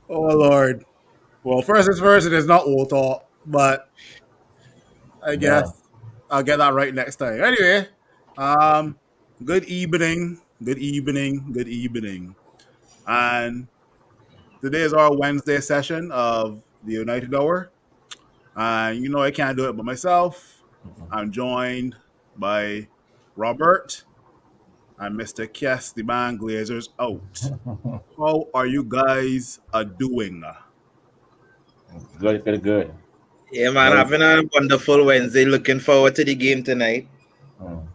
Oh Lord. Well, first is first, it is not all talk, but I Yeah. guess I'll get that right next time. Anyway, um, good evening, good evening, good evening. And today is our Wednesday session of the United Hour. And you know I can't do it by myself. I'm joined by Robert and Mr. Kess, the man Glazers out. How are you guys doing? Good, good, good. Yeah, man, Very having good. a wonderful Wednesday. Looking forward to the game tonight. Mm.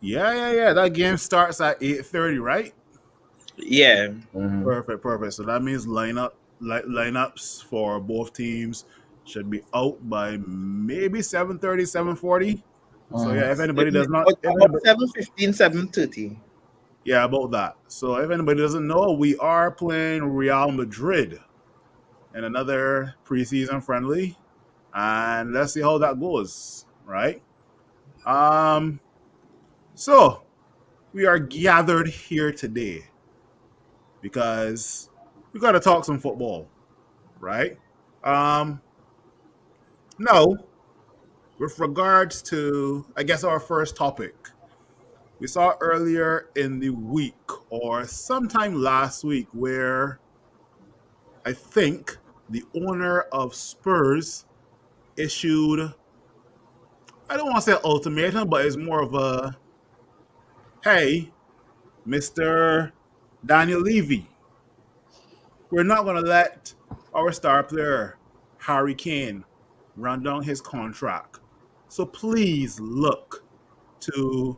Yeah. That game starts at 8:30, right? Yeah, Mhm. Perfect. So that means lineups for both teams should be out by maybe 7:30, 7:40. So Mhm. yeah, if anybody does not, if about anybody, 7:15, 7:30. yeah, about that. So if anybody doesn't know, we are playing Real Madrid in another preseason friendly, and let's see how that goes. Right. Um. So we are gathered here today because we got to talk some football, right? Um. Now, with regards to, I guess, our first topic, we saw earlier in the week or sometime last week where I think the owner of Spurs issued, I don't want to say ultimatum, but it's more of a, hey, Mr. Daniel Levy, we're not going to let our star player, Harry Kane, run down his contract. So please look to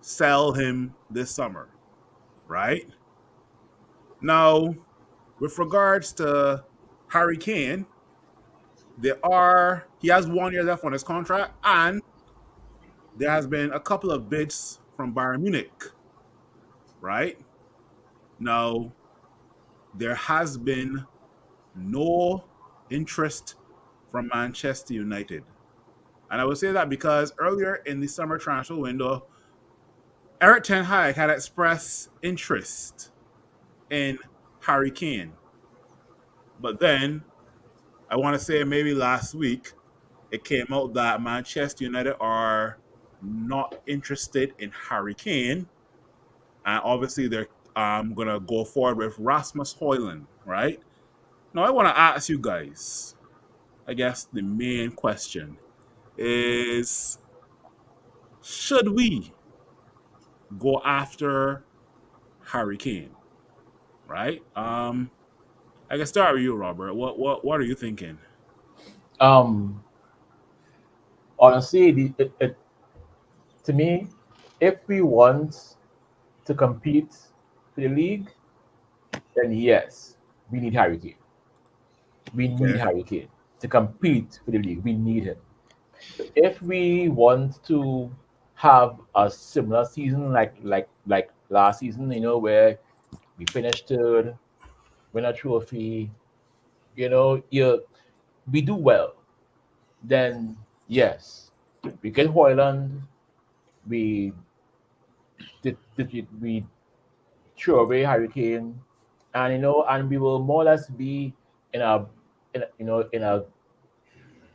sell him this summer, right? Now, with regards to Harry Kane, he has 1 year left on his contract, and there has been a couple of bids from Bayern Munich, right? Now, there has been no interest from Manchester United. And I would say that because earlier in the summer transfer window, Eric Ten Hag had expressed interest in Harry Kane. But then I want to say maybe last week it came out that Manchester United are not interested in Harry Kane, and obviously they're gonna go forward with Rasmus Højlund, right? Now I want to ask you guys. I guess the main question is: should we go after Harry Kane? Right? I can start with you, Robert. What are you thinking? Um, Honestly, to me, if we want to compete for the league, then yes, we need Harry Kane. We need Okay. Harry Kane to compete for the league. We need him. If we want to have a similar season like last season, where we finished third, win a trophy, we do well, then yes, we get Hoyland, we we throw away Hurricane, and and we will more or less be in a in a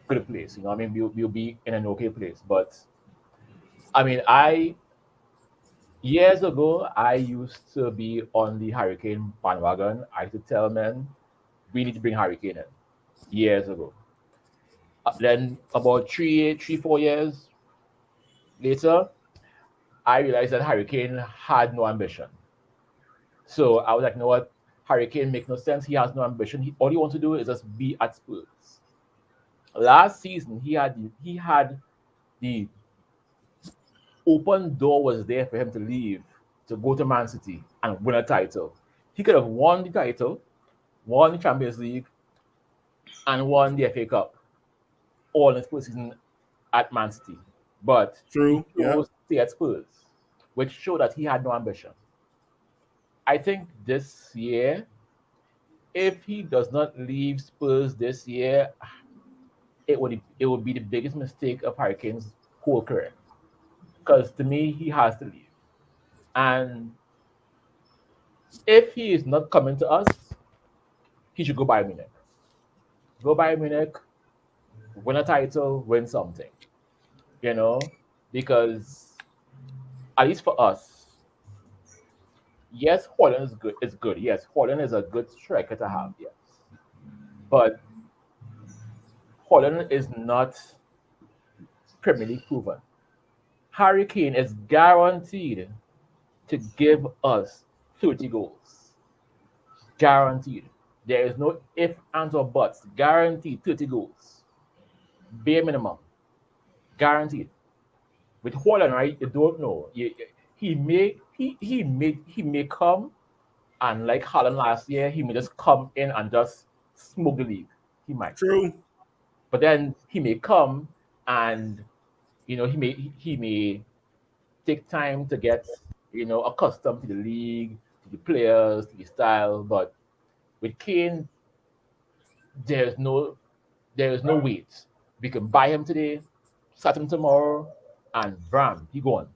good place. I mean, we'll be in an okay place. But I mean, I years ago I used to be on the Hurricane bandwagon. I used to tell men we need to bring Hurricane in years ago. Then about 4 years later, I realized that Hurricane had no ambition. So I was like, you know what? Hurricane makes no sense. He has no ambition. All he wants to do is just be at Spurs. Last season, he had the open door was there for him to leave to go to Man City and win a title. He could have won the title, won the Champions League, and won the FA Cup all in his first season at Man City. But he True. Yeah. chose to stay at Spurs, which showed that he had no ambition. I think this year, if he does not leave Spurs this year, it would be the biggest mistake of Hurricanes' whole career. Because to me, he has to leave. And if he is not coming to us, he should go by Munich. Go by Munich, win a title, win something. You know, because at least for us, yes, Holland is good. It's good. Yes, Holland is a good striker to have. Yes, but Holland is not Premier League proven. Harry Kane is guaranteed to give us 30 goals. Guaranteed. There is no if, ands, or buts. Guaranteed 30 goals. Bare minimum. Guaranteed. With Holland, right? You don't know. He may come and like Holland last year, he may just come in and just smoke the league. He might. True. But then he may come and he may take time to get accustomed to the league, to the players, to the style. But with Kane, there's no wait. We can buy him today, start him tomorrow, and bam, he gone.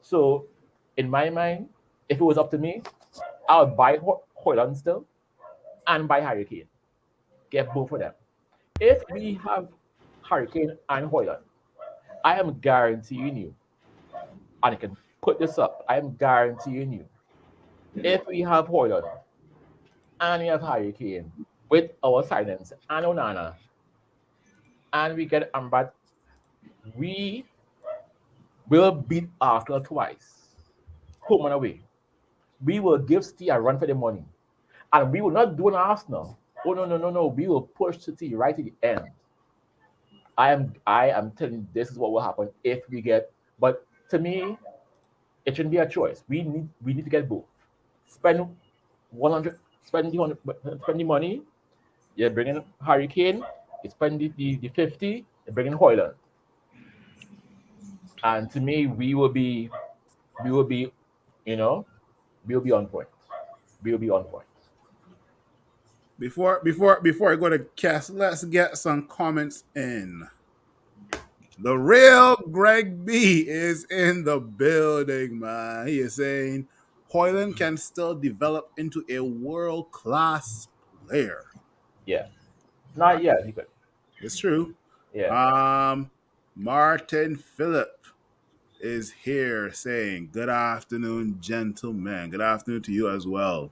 So in my mind, if it was up to me, I would buy Hoyland still and buy Harry Kane. Get both of them. If we have Harry Kane and Hoyland, I am guaranteeing you, and I can put this up, I am guaranteeing you, if we have Hoyland and we have Harry Kane with our signings and Onana, and we get Ambat, we will beat Arsenal twice, home and away. We will give City a run for the money. And we will not do an Arsenal. Oh no, no, no, no. We will push City right to the end. I am telling you, this is what will happen if we get. But to me, it shouldn't be a choice. We need to get both. Spend 100, spend the money. You're bringing Harry Kane. You spend the 50. You're bringing Hoyland. And to me, we will be, you know, we'll be on point. We'll be on point. Before I go to cast, let's get some comments in. The real Greg B is in the building, man. He is saying Hoyland can still develop into a world class player. Yeah. Not yet. He could. It's true. Yeah. Martin Phillip is here saying, "Good afternoon, gentlemen. Good afternoon to you as well."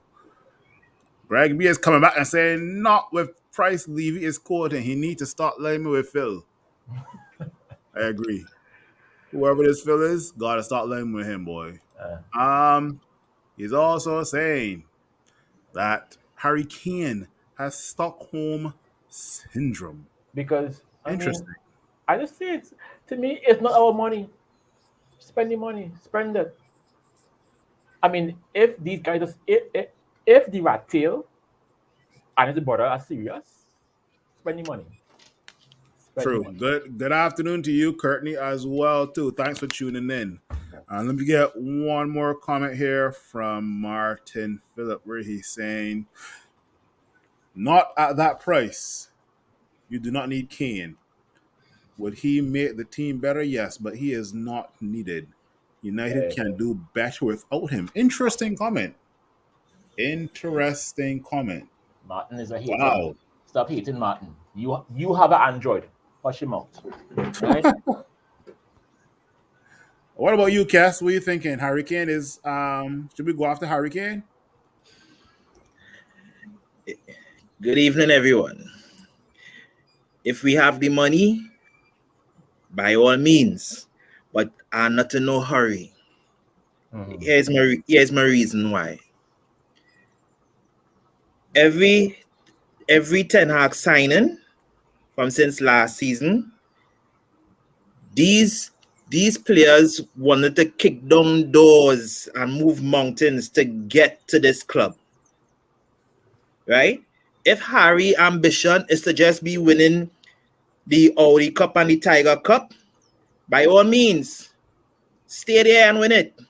Greg B is coming back and saying, "Not with Price Levy is quoting. He needs to start laying with Phil." I agree. Whoever this Phil is, gotta start laying with him, boy. He's also saying that Harry Kane has Stockholm syndrome. Because I mean, Interesting. I just say it's to me, it's not our money. Spend the money, spend it. I mean, if these guys just if the rat tail and the border are serious, spend the money. Spend the True. money. Good afternoon to you, Courtney, as well, too. Thanks for tuning in. Let me get one more comment here from Martin Phillip, where he's saying, "Not at that price. You do not need Kane. Would he make the team better? Yes, but he is not needed. United Yeah, can do better without him." Interesting comment. Interesting comment. Martin is a hater. Wow. Stop hating Martin. You have an Android. Hush him out. Right? What about you, Cass? What are you thinking? Hurricane is should we go after Hurricane? Good evening, everyone. If we have the money, by all means, but I'm not in no hurry. Mhm. Here's my reason why. Every Ten Hag signing from since last season, these players wanted to kick down doors and move mountains to get to this club, right? If Harry ambition is to just be winning the Audi Cup and the Tiger Cup, by all means, stay there and win it,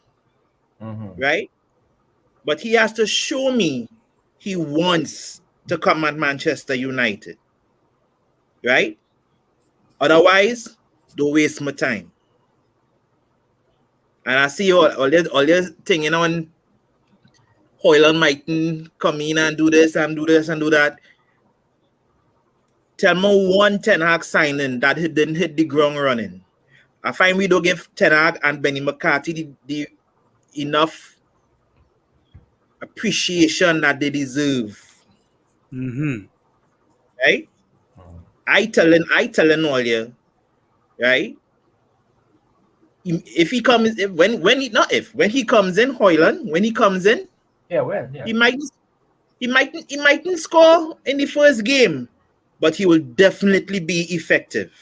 Mhm. right? But he has to show me he wants to come at Manchester United, right? Otherwise, don't waste my time. And I see all this thing, on Hoyland mightn't come in and do this and do this and do that. Tell me one Ten Hag signing that he didn't hit the ground running. I find we don't give Ten Hag and Benny McCarthy the enough appreciation that they deserve. Mm-hmm. Right? I telling all you, right? If he comes, when he comes in, Hoyland, when he comes in, Yeah. he mightn't score in the first game, but he will definitely be effective.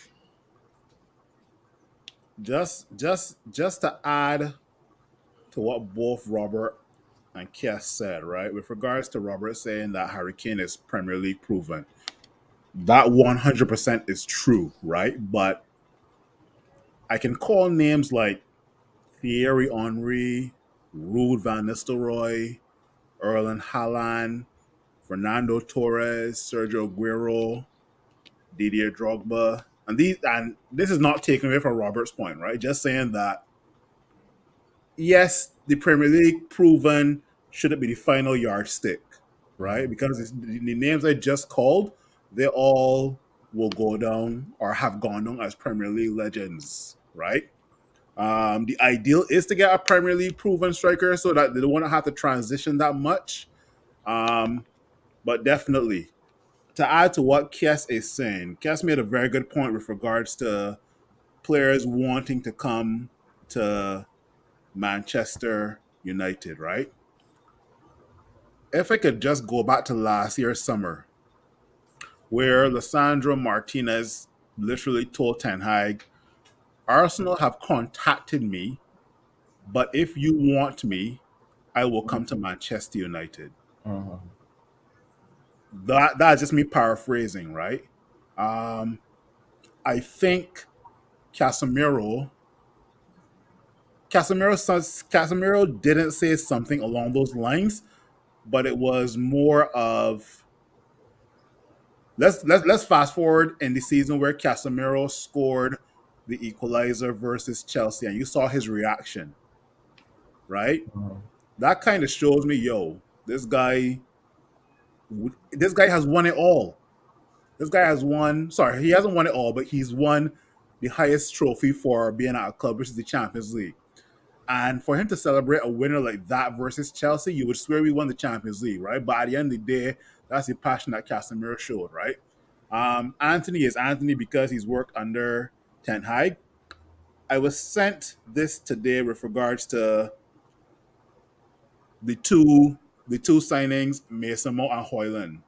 Just to add to what both Robert and Kes said, right? With regards to Robert saying that Harry Kane is Premier League proven, that 100% is true, right? But I can call names like Thierry Henry, Ruud van Nistelrooy, Erling Haaland, Fernando Torres, Sergio Aguero, Didier Drogba, and this is not taken away from Robert's point, right? Just saying that yes, the Premier League proven shouldn't be the final yardstick, right? Because the names I just called, they all will go down or have gone down as Premier League legends, right? The ideal is to get a Premier League proven striker so that they don't want to have to transition that much. But definitely, to add to what Kes is saying, Kes made a very good point with regards to players wanting to come to Manchester United, right? If I could just go back to last year's summer, where Lissandro Martinez literally told Ten Hag, Arsenal have contacted me, but if you want me, I will come to Manchester United. That's just me paraphrasing, right? Um, I think Casemiro Casemiro didn't say something along those lines, but it was more of let's fast forward in the season where Casemiro scored the equalizer versus Chelsea, and you saw his reaction, right? That kind of shows me, yo, this guy has won it all. This guy has won. Sorry, he hasn't won it all, but he's won the highest trophy for being at a club, which is the Champions League. And for him to celebrate a winner like that versus Chelsea, you would swear we won the Champions League, right? But at the end of the day, that's the passion that Casemiro showed, right? Anthony is Anthony because he's worked under Ten Hag. I was sent this today with regards to the two signings, Mason Mount and Hoyland.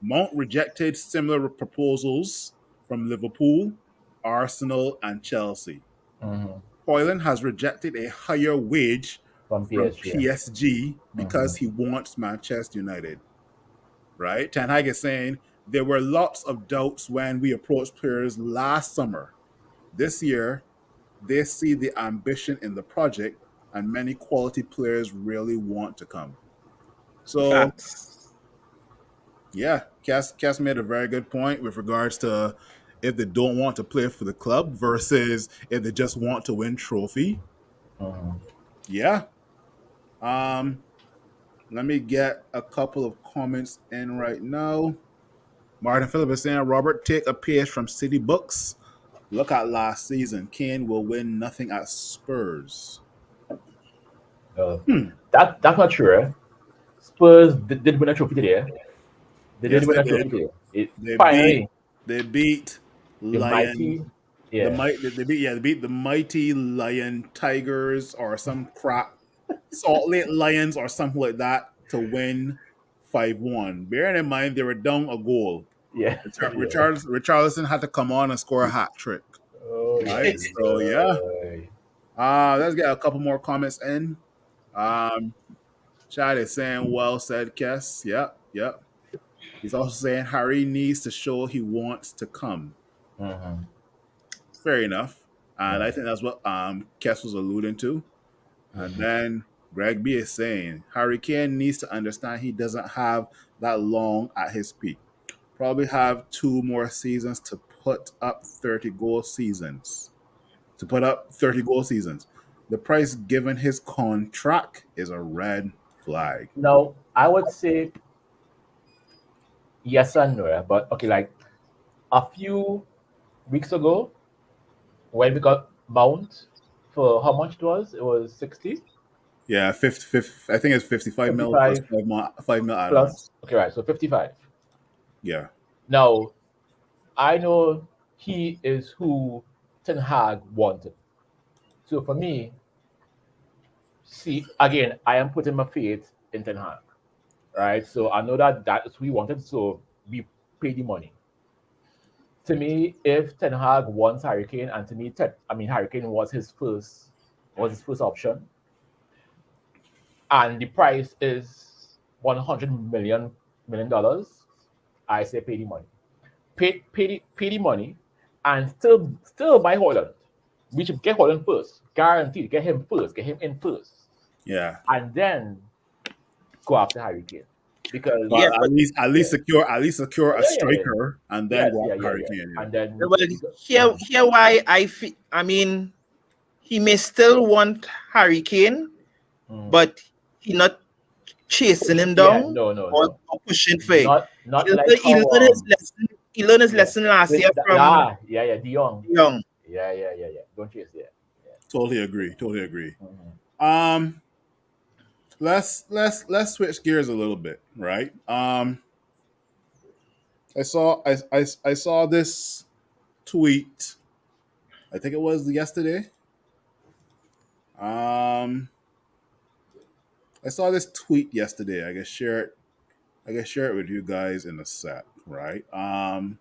Mount rejected similar proposals from Liverpool, Arsenal, and Chelsea. Hoyland has rejected a higher wage From from PSG. PSG because he wants Manchester United. Right? Ten Hag is saying there were lots of doubts when we approached players last summer. This year, they see the ambition in the project, and many quality players really want to come. So, Facts. yeah, Cass made a very good point with regards to if they don't want to play for the club versus if they just want to win trophy. Yeah. Um, Let me get a couple of comments in right now. Martin Phillip is saying, Robert, take a page from City Books. Look at last season. Kane will win nothing at Spurs. That's not true. Spurs did win a trophy today. They did Yes, win they a trophy did. today. They beat Finally, they beat the Lion mighty, yeah, they beat the mighty Lion Tigers or some crap Salt Lake Lions or something like that to win 5-1. Bearing in mind they were down a goal. yeah, yeah. Richarlison had to come on and score a hat trick. Oh Right? my So yeah. God. Let's get a couple more comments in. Um Chad is saying, well said, Kess. Yep, yep. He's also saying Harry needs to show he wants to come. Fair enough. And I Yeah. think that's what Kess was alluding to. And then Greg B is saying Harry Kane needs to understand he doesn't have that long at his peak. Probably have 2 more seasons to put up 30 goal seasons. To put up 30 goal seasons. The price given his contract is a red flag. Now, I would say yes and no, yeah, but okay, like a few weeks ago when we got bound for how much it was? It was 60, Yeah, I think it's 55 mil plus 55 5 mil add-ons. plus. Okay, right. So 55. Yeah. Now, I know he is who Ten Hag wanted. So for me, see, again, I am putting my faith in Ten Hag, right? So I know that that is who we wanted, so we pay the money. To me, if Ten Hag wants Harry Kane, and to me, Harry Kane was his first option, and the price is 100 million dollars. I say pay the money, pay the money, and still buy Holland. We should get Holland first, guaranteed. Get him first, get him in first, Yeah. and then go after Harry Kane because Yeah, But but at least secure a yeah, yeah, yeah. striker and then Yes, go yeah, after yeah, Harry yeah. Kane. And then but here why I feel. I mean, he may still want Harry Kane, but he not chasing him yeah, down no, no, or, no, or pushing for it. not like He how learned his lesson. He learned his yeah lesson last year from yeah, De Jong. Young. Yeah. Don't chase there. Yeah. Totally agree. Totally agree. Mhm. Um, let's switch gears a little bit, right? I saw this tweet. I think it was yesterday. Um, I saw this tweet yesterday. I guess share it with you guys in a sec, right? And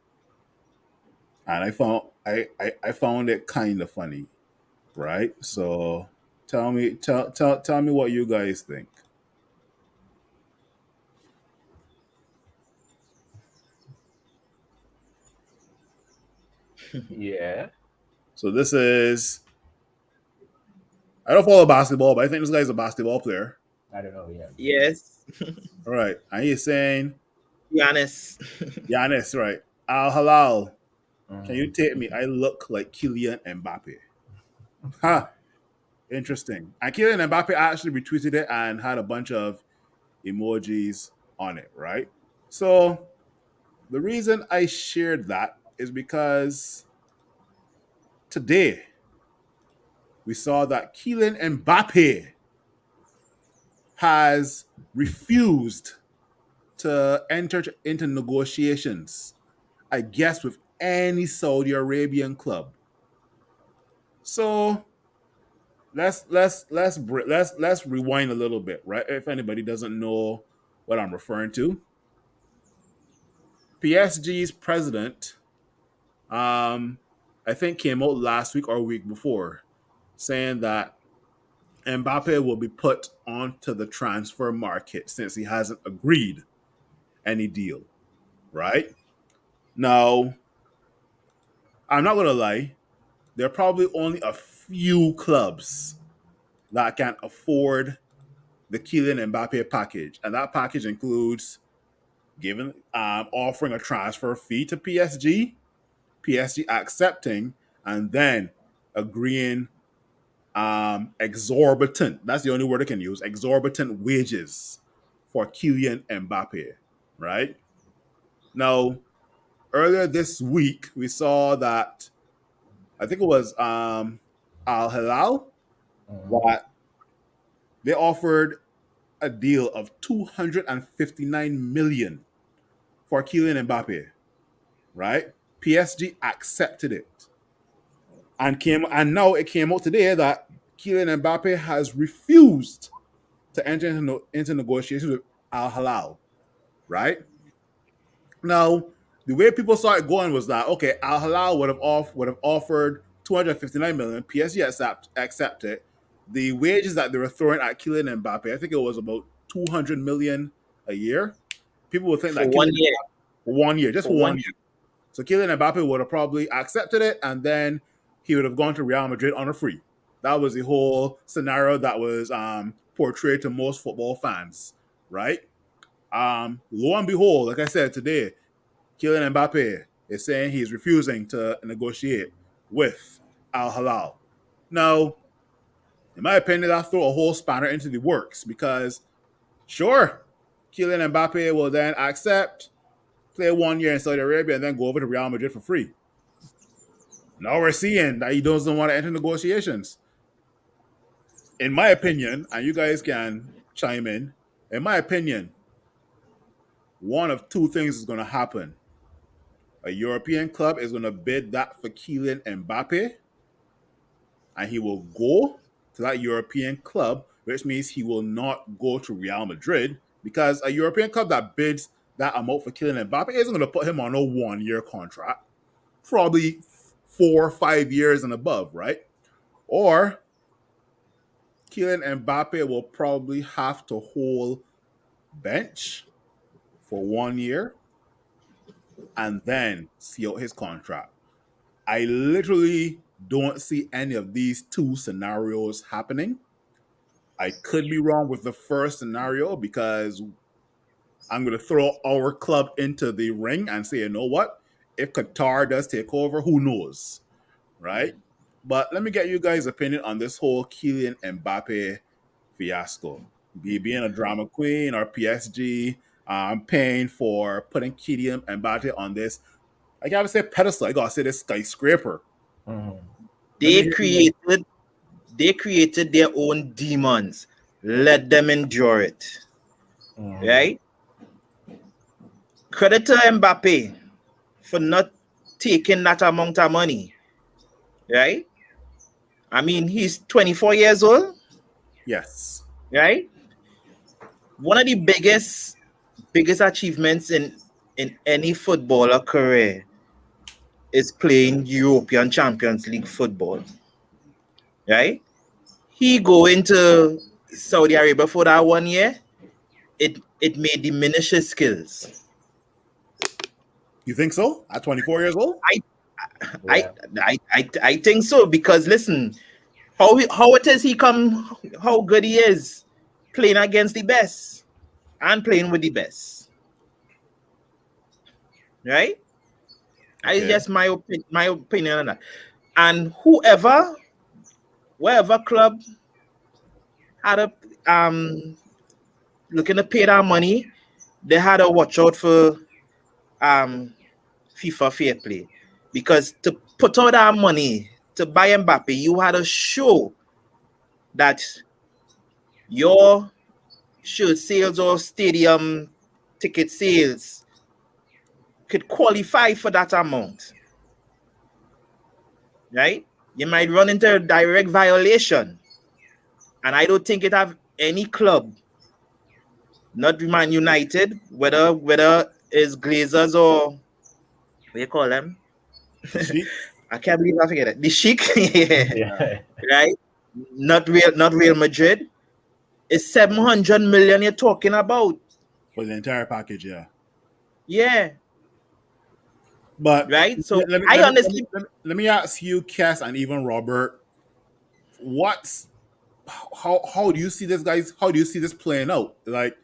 I found it kind of funny, right? So tell me what you guys think. Yeah. So this is I don't follow basketball, but I think this guy's a basketball player. I don't know. Yeah. Yes, All right, and he's saying, Giannis. Giannis, right? Al Halal, can you Mhm. take me? I look like Kylian Mbappe. Huh. Interesting. And Kylian Mbappe actually retweeted it and had a bunch of emojis on it, right? So the reason I shared that is because today we saw that Kylian Mbappe has refused to enter into negotiations, I guess, with any Saudi Arabian club. So let's rewind a little bit, right? If anybody doesn't know what I'm referring to, PSG's president, I think came out last week or a week before, saying that Mbappe will be put onto the transfer market since he hasn't agreed any deal, right? Now, I'm not gonna lie, there are probably only a few clubs that can afford the Kylian Mbappe package, and that package includes giving offering a transfer fee to PSG, PSG accepting, and then agreeing exorbitant. That's the only word I can use. Exorbitant wages for Kylian Mbappe, right? Now, earlier this week, we saw that I think it was Al Hilal Mhm. that they offered a deal of 259 million for Kylian Mbappe, right? PSG accepted it. And now it came out today that Kylian Mbappe has refused to enter into negotiations with Al Hilal, right? Now, the way people saw it going was that okay, Al Hilal would have offered 259 million. PSG accepted. The wages that they were throwing at Kylian Mbappe, I think it was about 200 million a year. People would think For that one Kylian year. for 1 year, just For for one 1 year. So Kylian Mbappe would have probably accepted it, and then he would have gone to Real Madrid on a free. That was the whole scenario that was portrayed to most football fans, right? Lo and behold, like I said today, Kylian Mbappe is saying he's refusing to negotiate with Al Hilal. Now, in my opinion, that throw a whole spanner into the works because, sure, Kylian Mbappe will then accept, play 1 year in Saudi Arabia, and then go over to Real Madrid for free. Now we're seeing that he doesn't want to enter negotiations. In my opinion, and you guys can chime in my opinion, one of two things is going to happen. A European club is going to bid that for Kylian Mbappe, and he will go to that European club, which means he will not go to Real Madrid because a European club that bids that amount for Kylian Mbappe isn't going to put him on a 1 year contract, probably 4 or 5 years and above, right? Or Kylian Mbappe will probably have to hold bench for 1 year and then see out his contract. I literally don't see any of these two scenarios happening. I could be wrong with the first scenario because I'm going to throw our club into the ring and say, you know what? If Qatar does take over, who knows, right? But let me get you guys' opinion on this whole Kylian Mbappe fiasco. Be being a drama queen or PSG paying for putting Kylian Mbappe on this, I gotta say pedestal. I gotta say this skyscraper. Mm-hmm. They created their own demons. Let them endure it. Mm-hmm. Right? Credit to Mbappe for not taking that amount of money. Right? I mean, he's 24 years old. Yes. Right? One of the biggest achievements in any footballer career is playing European Champions League football. Right? He go into Saudi Arabia for that 1 year. It may diminish his skills. You think so? At 24 years old? I think so because listen, how it is he come, how good he is playing against the best and playing with the best. Right? Okay. It's just my opinion on that. And wherever club had a looking to pay that money, they had to watch out for FIFA fair play. Because to put out that money to buy Mbappe, you had to show that your shirt sales or stadium ticket sales could qualify for that amount. Right? You might run into a direct violation. And I don't think it have any club, not Man United, whether it's Glazers or what do you call them? I can't believe I forget it. The Sheik, Yeah. right? Not Real Madrid. It's 700 million you're talking about for the entire package. Yeah. Yeah. But right. So let me ask you, Cass, and even Robert, how do you see this, guys? How do you see this playing out? Like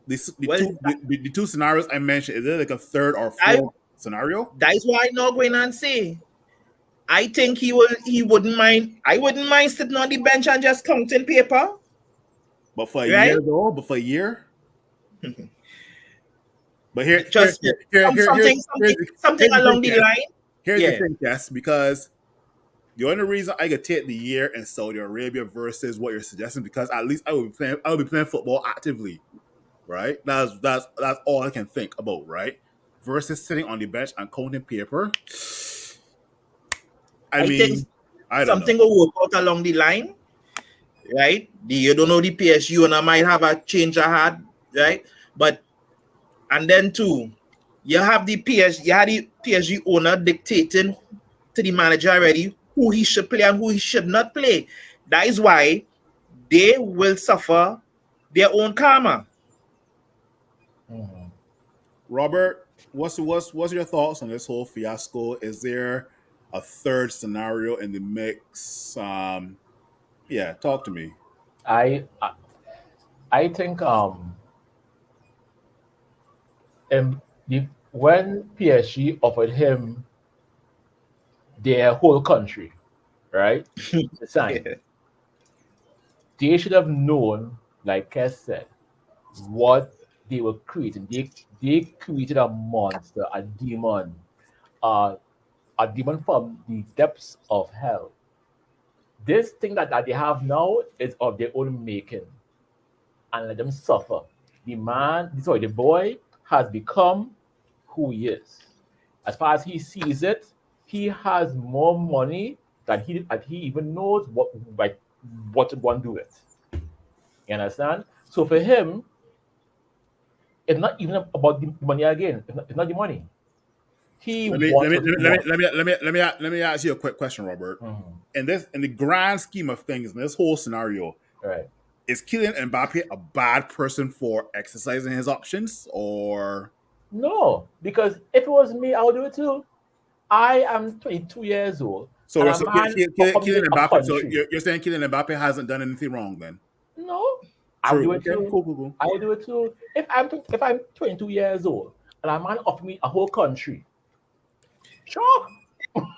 the two scenarios I mentioned, is there like a third or fourth scenario? That's why I'm not going and say. I think he wouldn't mind. I wouldn't mind sitting on the bench and just counting paper. But for a year though, But something along the line. Here's the thing, yes, because the only reason I could take the year in Saudi Arabia versus what you're suggesting, because at least I would be playing football actively, right? That's all I can think about, right? Versus sitting on the bench and counting paper. I mean, something will work out along the line, right? You don't know the PSG owner might have a change of heart, right? But and then too, you have the PSG owner dictating to the manager already who he should play and who he should not play. That is why they will suffer their own karma. Mm-hmm. Robert, what's your thoughts on this whole fiasco? Is there a third scenario in the mix? Yeah, talk to me. I think when PSG offered him their whole country, right, to sign, Yeah. they should have known, like Kes said, what they were creating. They created a monster, uh, a demon from the depths of hell. This thing that they have now is of their own making, and let them suffer. The boy has become who he is. As far as he sees it, he has more money than he even knows what to go and do it. You understand? So for him, it's not even about the money again. It's not the money. He wants what he wants. Let me ask you a quick question, Robert. Mhm. In the grand scheme of things, in this whole scenario, Right. is Kylian Mbappe a bad person for exercising his options, or No, because if it was me, I would do it too. I am 22 years old, and a man offered me Kylian a Mbappe? So country. you're saying Kylian Mbappe hasn't done anything wrong then? No, I would True. do it Okay. too. Cool. Cool. Cool. I would do it too. If I'm 22 years old and a man offered me a whole country, sure.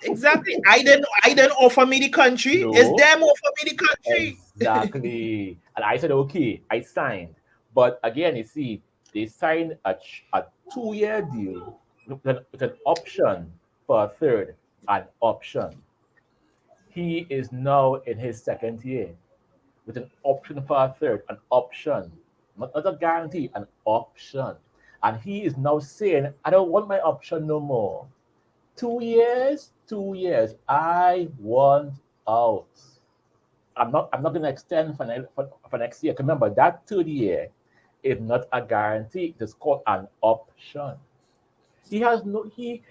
Exactly. I didn't offer me the country. It's No, them offer me the country. exactly. And I said, okay, I signed. But again, you see, they signed a 2-year deal with an option for a third, an option. He is now in his second year with an option for a third, an option, not a guarantee, an option. And he is now saying, I don't want my option no more. 2 years, 2 years. I want out. I'm not going to extend for next year. Remember, that third year is not a guarantee. It is called an option. He has no he.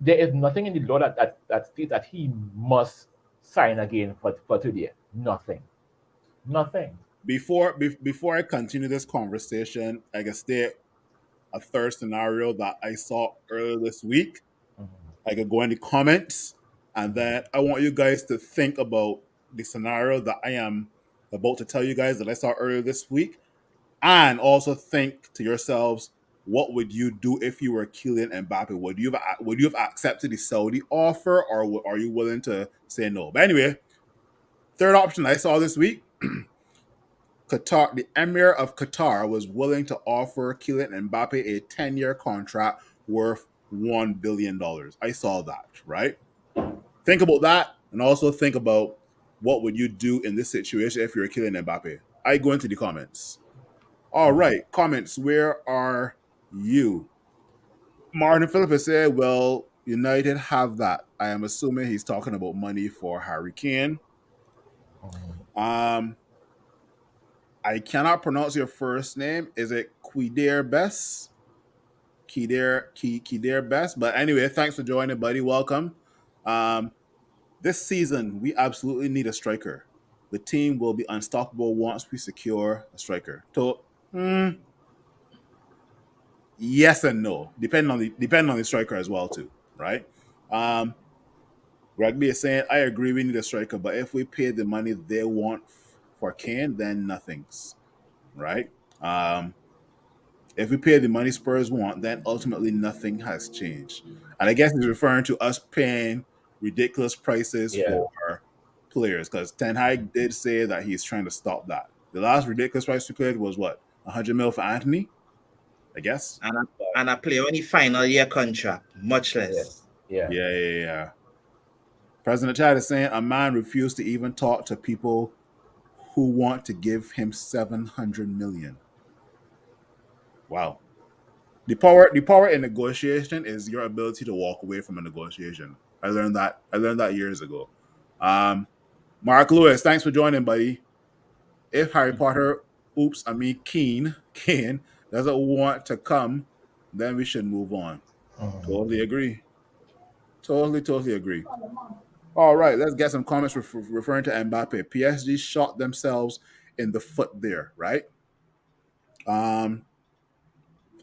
There is nothing in the law that states that he must sign again for 2 years. Nothing. Nothing. Before I continue this conversation, I can state a third scenario that I saw earlier this week. Mhm, I could go in the comments, and mhm, then I want you guys to think about the scenario that I am about to tell you guys that I saw earlier this week, and also think to yourselves, what would you do if you were Kylian Mbappe? Would you have accepted the Saudi offer, or are you willing to say no? But anyway, third option I saw this week: Qatar, the Emir of Qatar, was willing to offer Kylian Mbappe a 10-year contract worth $1 billion. I saw that, right? Think about that, and also think about what would you do in this situation if you're Kylian Mbappe. I go into the comments. All mhm. right, comments. Where are you? Martin Phillips said, "Well, United have that." I am assuming he's talking about money for Harry Kane. Mhm. Um, I cannot pronounce your first name. Is it Quider Best? Kider Best. But anyway, thanks for joining, buddy. Welcome. Um, this season, we absolutely need a striker. The team will be unstoppable once we secure a striker. So, yes and no, depending on the striker as well too, right? Um, Rugby is saying, I agree, we need a striker, but if we pay the money they want for Kane, then nothing's right. Um, If we pay the money Spurs want, then ultimately nothing has changed. And I guess he's referring to us paying ridiculous prices Yeah. for players because Ten Hag did say that he's trying to stop that. The last ridiculous price we paid was what, 100 mil for Anthony, I guess. And I play on the final year contract, much Yeah. less. Yeah. Yeah. President Chad is saying a man refused to even talk to people who want to give him 700 million. Wow. The power in negotiation is your ability to walk away from a negotiation. I learned that years ago. Um, Mark Lewis, thanks for joining, buddy. If Harry Potter, Kane doesn't want to come, then we should move on. Mhm. Totally agree. Totally agree. All right, let's get some comments referring to Mbappe. PSG shot themselves in the foot there, right? Um,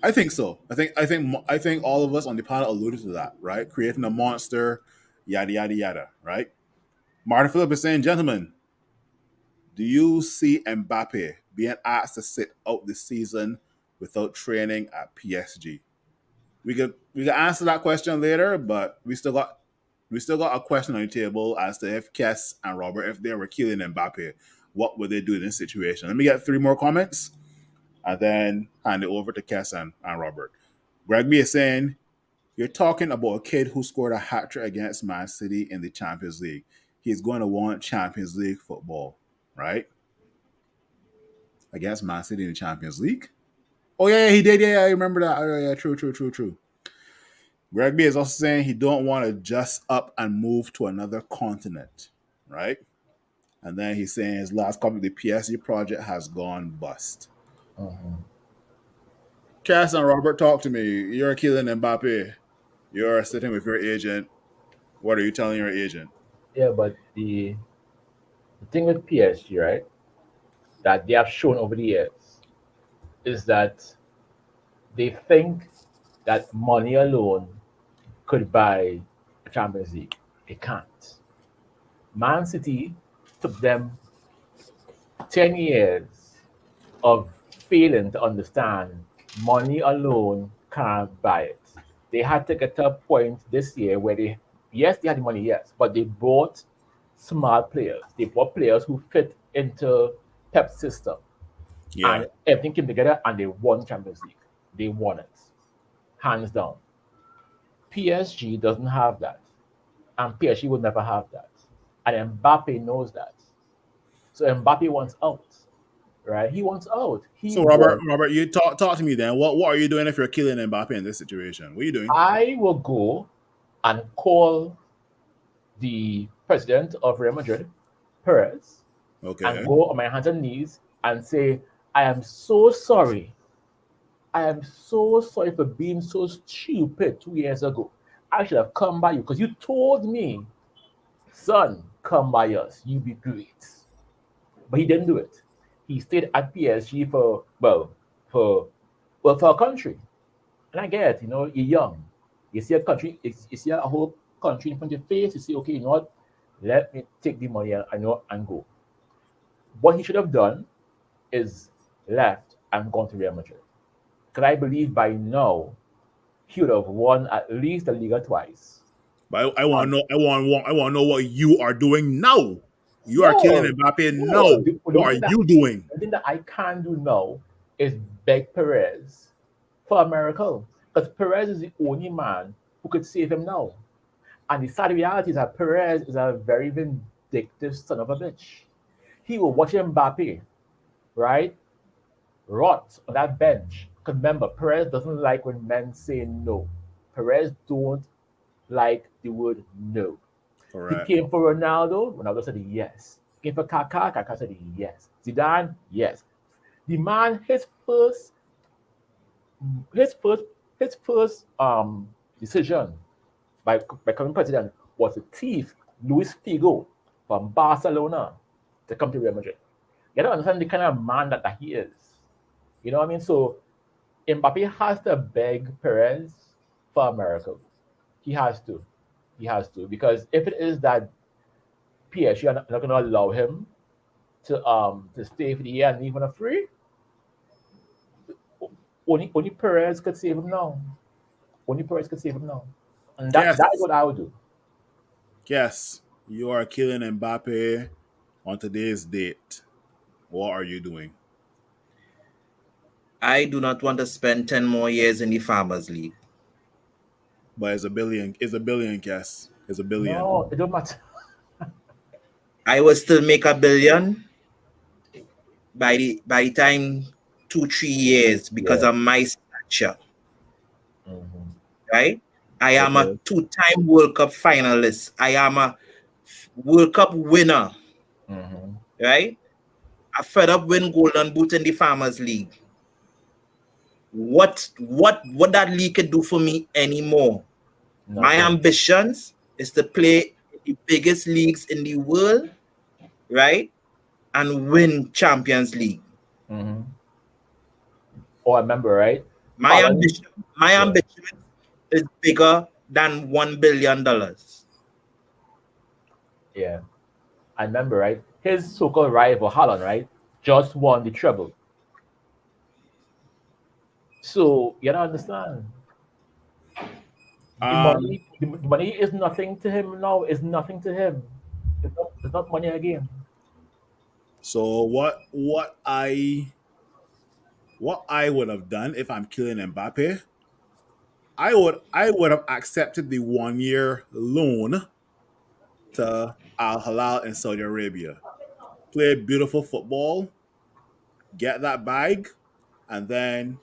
I think so. I think all of us on the panel alluded to that, right? Creating a monster, yada yada yada, right? Martin Phillip is saying, gentlemen, do you see Mbappe being asked to sit out the season without training at PSG? we could answer that question later, but we still got a question on the table as to if Kess and Robert, if they were killing Mbappe, what would they do in this situation? Let me get 3 more comments and then hand it over to Kess and Robert. Greg B is saying, you're talking about a kid who scored a hat trick against Man City in the Champions League. He's going to want Champions League football, right? Against Man City in the Champions League? Oh, yeah, he did. Yeah, I remember that. Oh, yeah, true. Greg B is also saying he don't want to just up and move to another continent, right? And then he's saying his last comment, the PSG project has gone bust. Cass and Robert, talk to me. You're killing Mbappe. You're sitting with your agent. What are you telling your agent? Yeah, but the thing with PSG, right, that they have shown over the years is that they think that money alone could buy a Champions League. It can't. Man City took them 10 years of failing to understand money alone can't buy it. They had to get to a point this year where yes, they had the money, yes, but they bought smart players. They bought players who fit into Pep's system. Yeah. And everything came together and they won Champions League. They won it. Hands down. PSG doesn't have that. And PSG will never have that. And Mbappe knows that. So Mbappe wants out. Right? He wants out. So Robert, you talk to me then. What are you doing if you're killing Mbappe in this situation? What are you doing? I will go and call the president of Real Madrid, Perez, Okay. and go on my hands and knees and say, I am so sorry. I am so sorry for being so stupid 2 years ago. I should have come by you because you told me, son, come by us. You be great. But he didn't do it. He stayed at PSG for a country. And I get it, you're young. You see a country, you see a whole country in front of your face, you say, okay, you know what? Let me take the money and go. What he should have done is left and gone to Real Madrid. Because I believe by now he would have won at least the Liga twice. But I want to know. I want to know what you are doing now. You are killing No, Mbappe no. now. What are you doing? The thing that I can do now is beg Perez for a miracle. Because Perez is the only man who could save him now. And the sad reality is that Perez is a very vindictive son of a bitch. He will watch Mbappe, right, rot on that bench. Because remember, Perez doesn't like when men say no. Perez don't like the word no. Correct. He came for Ronaldo. Ronaldo said yes. He came for Kaká. Kaká said yes. Zidane, yes. The man, his first decision by becoming president was to thief Luis Figo from Barcelona to come to Real Madrid. You don't understand the kind of man that he is. You know what I mean? So Mbappe has to beg Perez for a miracle. He has to. Because if it is that PSG are not going to allow him to stay for the year and leave on a free, only Perez could save him now. Only Perez could save him now. And that is what I would do. Yes, you are killing Mbappe on today's date. What are you doing? I do not want to spend 10 more years in the Farmers League. But it's a billion, Cass. It's a billion. No, it don't matter. I will still make $1 billion by the time 2-3 years because of my stature. Mm-hmm. Right? I am a 2-time World Cup finalist. I am a World Cup winner. Mm-hmm. Right? I fed up win Golden Boot in the Farmers League. What that league could do for me anymore? Nothing. My ambitions is to play the biggest leagues in the world, right? And win Champions League. Mm-hmm. Oh, I remember, right? My ambition is bigger than $1 billion. Yeah. I remember, right? His so-called rival, Haaland, right, just won the treble. So, you don't understand. Um, The money is nothing to him now. It's nothing to him. It's not money again. so what I would have done if I'm killing Mbappe, I would have accepted the 1 year loan to Al Hilal in Saudi Arabia. Play beautiful football, get that bag, and then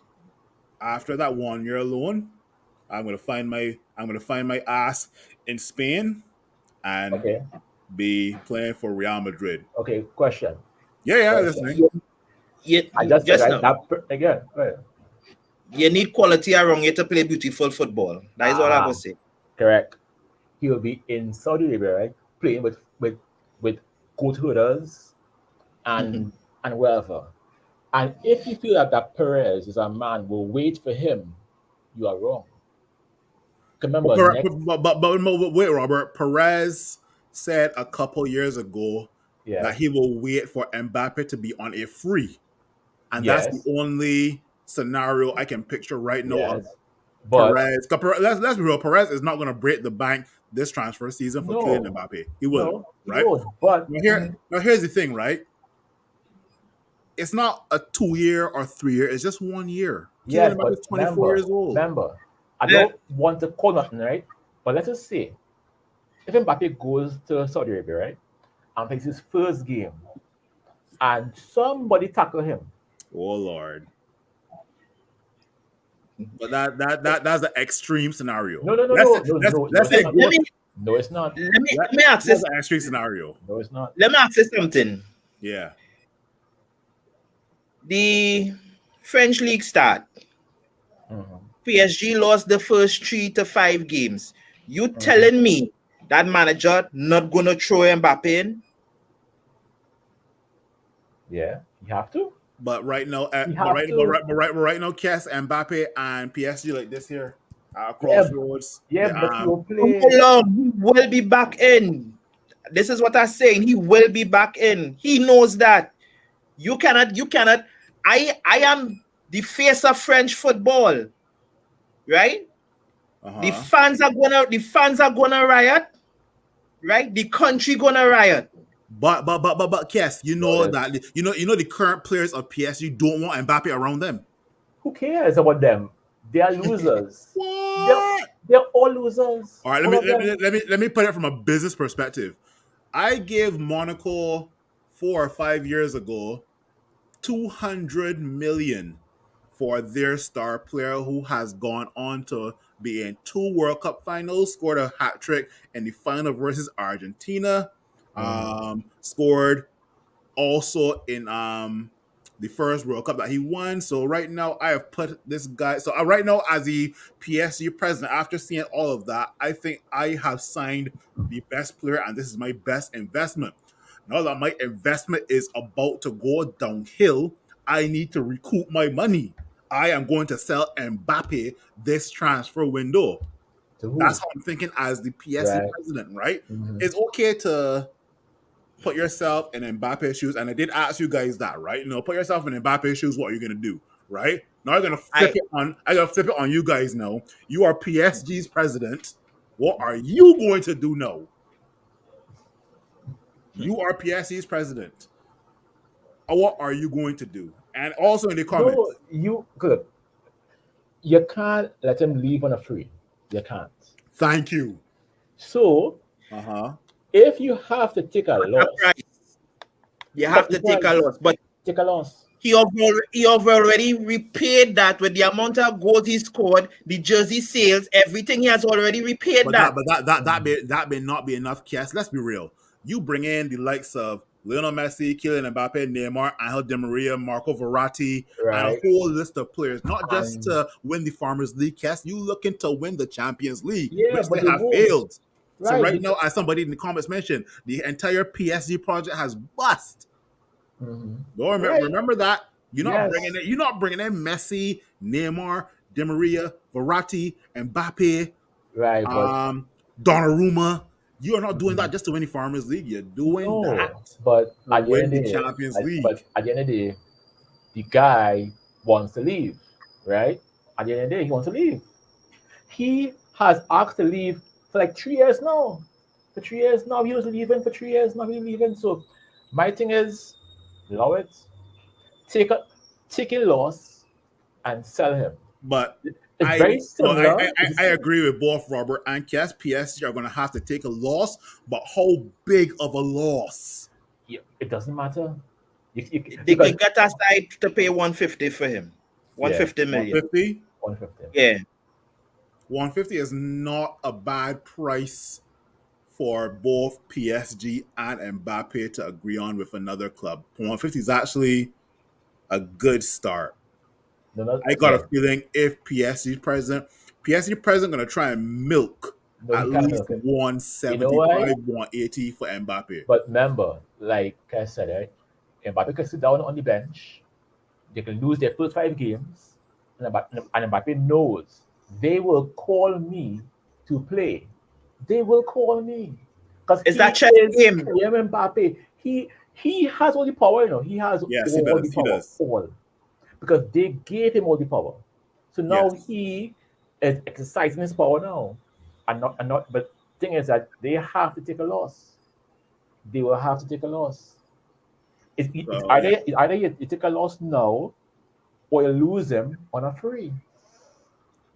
after that 1 year loan, I'm gonna find my ass in Spain and Okay. be playing for Real Madrid. Okay. Question. Yeah, yeah, Question. listening. I just said Just right now, again. Right. you need quality around you to play beautiful football. That is all I Ah, will say. correct. He will be in Saudi Arabia, right? Playing with goat herders and wherever. And if you feel that Perez is a man will wait for him, you are wrong. But, Remember, next, wait, Robert. Perez said a couple years ago that yes, he will wait for Mbappe to be on a free, and that's the yes, only scenario I can picture right now of yes, but Perez. 'Cause let's be real. Perez is not going to break the bank this transfer season for Kylian no, Mbappe. He wouldn't, no, he right? won't. But Here's the thing, right? It's not a 2 year or 3 year. It's just 1 year. yes, Kylian Mbappe but is 24 years old. I Yeah. don't want to call nothing, right? But let's just say if Mbappe goes to Saudi Arabia, right, and plays his first game, and somebody tackle him, Oh Lord. But that's the extreme scenario. no, no, no, Let's no, no, let's no, no, let's it's say not. Let me No, it's not. let me ask that's this. the extreme scenario. No, it's not. Let me ask you something. Yeah. The French league start. Mhm. PSG lost the first 3 to 5 games. You Mhm. telling me that manager not gonna throw Mbappe in? Yeah, you have to. But right now, You have to. but right now, Kes, Mbappe, and PSG like this here, Yeah, crossroads. yeah, The but he will Come play. along, he will be back in. This is what I'm saying. He will be back in. He knows that. You cannot. I am the face of French football, right? The uh-huh. fans are gonna riot, right? The country gonna riot. But Kes, you know Notice. that you know the current players of PSG don't want Mbappe around them. Who cares about them? They are losers. They're, What? they're all losers. All right, All of them. let me put it from a business perspective. I gave Monaco 4 or 5 years ago 200 million for their star player who has gone on to be in 2 World Cup finals, scored a hat trick in the final versus Argentina, scored also in the first World Cup that he won. So right now I have put this guy. So right now as the PSG president, after seeing all of that, I think I have signed the best player, and this is my best investment. Now that my investment is about to go downhill, I need to recoup my money. I am going to sell Mbappe this transfer window. To who? That's how I'm thinking as the PSG Right. president, right? Mhm. It's okay to put yourself in Mbappe's shoes, and I did ask you guys that, right? Put yourself in Mbappe's shoes. What are you gonna do, right? Now I'm gonna flip I it on. I gotta flip it on you guys now. You are PSG's president. What are you going to do now? You are PSG's president. What are you going to do? And also in the No, comments, you good. You can't let him leave on a free. You can't. thank you. So Uh huh. if you have to take a a loss, price. You have to take a loss, but take a loss. he have already repaid that with the amount of goals he scored, the jersey sales, everything. He has already repaid But that. that may not be enough, Cass. Let's be real. You bring in the likes of Lionel Messi, Kylian Mbappe, Neymar, Angel Di Maria, Marco Verratti, and a Right. whole list of players, not just And to win the Farmers League, Cass. You looking to win the Champions League, yeah, which but they they have won't. failed. So Right. right now, as somebody in the comments mentioned, the entire PSG project has bust. Don't Right. remember that. Yes. You're not bringing in Messi, Neymar, Di Maria, Verratti, Mbappe, Right. But Donnarumma. You are not doing that just to win the Farmers League. You're doing that no. But to at the win end the of the day, Champions League. the guy wants to leave. Right. At the end of the day, he wants to leave. He has asked to leave for like 3 years now. For 3 years now, he was leaving. For 3 years now, he's leaving. So my thing is, allow it, take a loss and sell him. But It's very similar. I agree with both Robert and Cass. PSG are going to have to take a loss, but how big of a loss? It doesn't matter. They can get a side to pay 150 for him. 150 million. 150? 150. Yeah. 150 is not a bad price for both PSG and Mbappe to agree on with another club. 150 is actually a good start. I got a feeling if PSG president going to try and milk at least 175, 180 for Mbappe. But remember, like I said, right, Mbappe can sit down on the bench. They can lose their first 5 games, and Mbappe knows they will call me to play. They will call me because is that chess game? Mbappe, he has all the power. He has all the power. All. Because they gave him all the power. So now he is exercising his power now. And not but thing is that they have to take a loss. They will have to take a loss. It's either you take a loss now or you lose him on a free.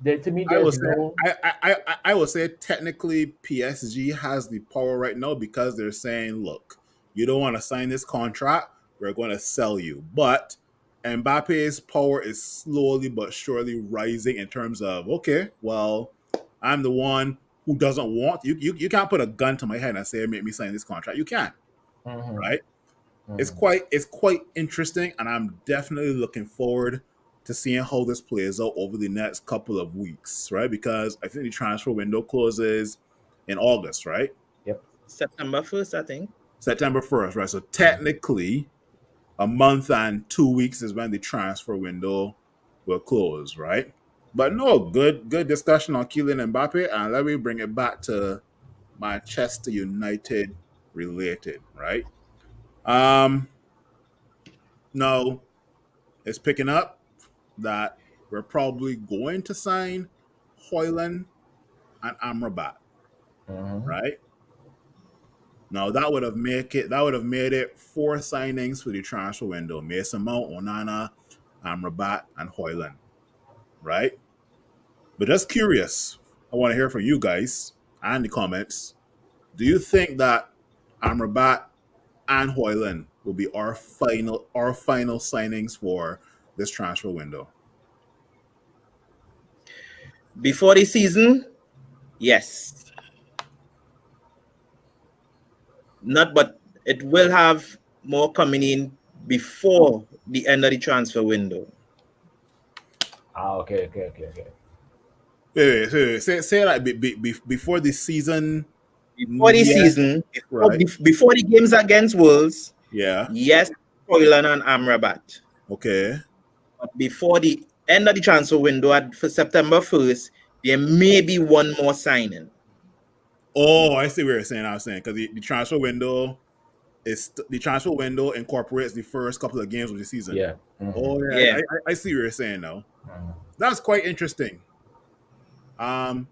To me, I would say technically PSG has the power right now because they're saying, look, you don't want to sign this contract, we're going to sell you. But Mbappe's power is slowly but surely rising in terms of, okay, well, I'm the one who doesn't want you can't put a gun to my head and say, make me sign this contract. You can't. Right? It's quite interesting, and I'm definitely looking forward to seeing how this plays out over the next couple of weeks, right? Because I think the transfer window closes in August, right? Yep. September 1st, I think. September 1st, right? So technically, a month and 2 weeks is when the transfer window will close, right? But no, good discussion on Kylian Mbappe, and let me bring it back to Manchester United related, right? No, it's picking up that we're probably going to sign Højlund and Amrabat, right? Now that would have made it 4 signings for the transfer window: Mason Mount, Onana, Amrabat, and Højlund, right? But just curious, I want to hear from you guys and the comments. Do you think that Amrabat and Højlund will be our final signings for this transfer window? Before the season, yes. But it will have more coming in before the end of the transfer window. Okay. Wait. Say that before the season. Before the season, before the games against Wolves, yes, Højlund and Amrabat. Okay. But before the end of the transfer window for September 1st, there may be one more signing. Oh, I see what you're saying. I was saying because the transfer window incorporates the first couple of games of the season. Yeah. Oh yeah. I see what you're saying now. That's quite interesting. How